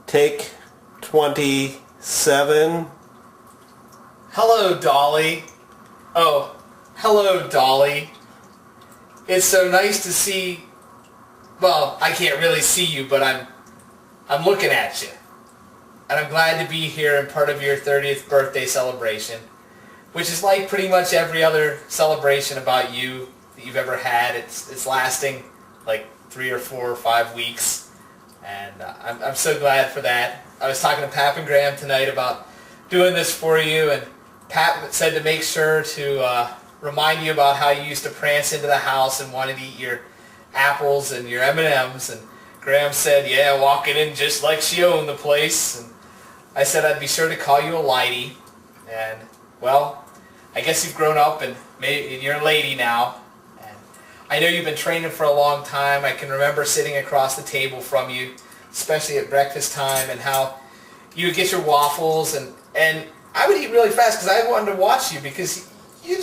Take 27. Hello, Dolly. Oh, hello, Dolly. It's so nice to see... Well, I can't really see you, but I'm looking at you. And I'm glad to be here in part of your 30th birthday celebration, which is like pretty much every other celebration about you that you've ever had. It's lasting like 3 or 4 or 5 weeks, and I'm so glad for that. I was talking to Pap and Graham tonight about doing this for you, and Pap said to make sure to remind you about how you used to prance into the house and wanted to eat your apples and your M&Ms, and Graham said, yeah, walking in just like she owned the place, and I said I'd be sure to call you a lady, and, well, I guess you've grown up and you're a lady now, and I know you've been training for a long time. I can remember sitting across the table from you, especially at breakfast time, and how you would get your waffles, and I would eat really fast because I wanted to watch you, because you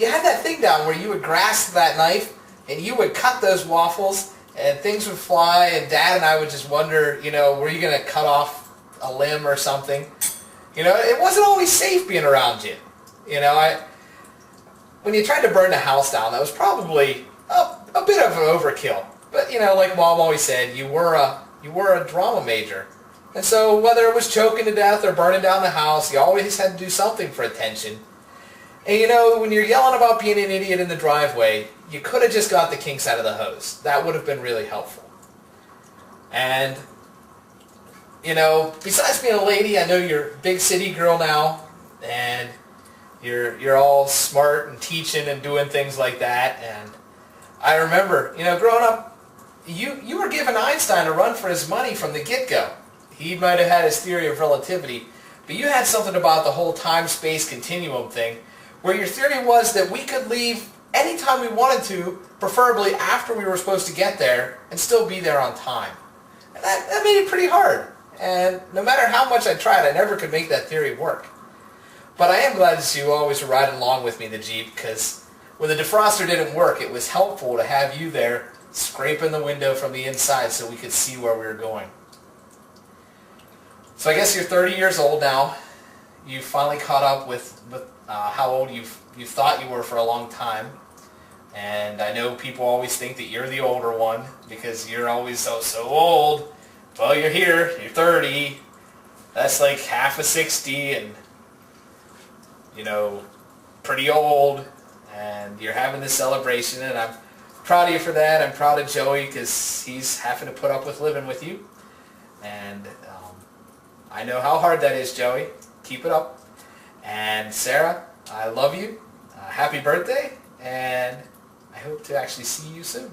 had that thing down where you would grasp that knife and you would cut those waffles and things would fly, and Dad and I would just wonder, were you going to cut off a limb or something? It wasn't always safe being around you. When you tried to burn the house down, that was probably a bit of an overkill. But, like Mom always said, you were a drama major. And so whether it was choking to death or burning down the house, you always had to do something for attention. And when you're yelling about being an idiot in the driveway, you could have just got the kinks out of the hose. That would have been really helpful. And, besides being a lady, I know you're a big city girl now, and you're all smart and teaching and doing things like that. And I remember, growing up, you were giving Einstein a run for his money from the get-go. He might have had his theory of relativity, but you had something about the whole time-space continuum thing, where your theory was that we could leave anytime we wanted to, preferably after we were supposed to get there, and still be there on time. And that made it pretty hard. And no matter how much I tried, I never could make that theory work. But I am glad to see you always were riding along with me in the Jeep, because when the defroster didn't work, it was helpful to have you there scraping the window from the inside so we could see where we were going. So I guess you're 30 years old now. You finally caught up with how old you thought you were for a long time. And I know people always think that you're the older one because you're always so old. Well, you're here. You're 30. That's like half of 60 and, pretty old. And you're having this celebration, and I'm proud of you for that. I'm proud of Joey because he's having to put up with living with you. And I know how hard that is, Joey. Keep it up. And Sarah, I love you. Happy birthday, and I hope to actually see you soon.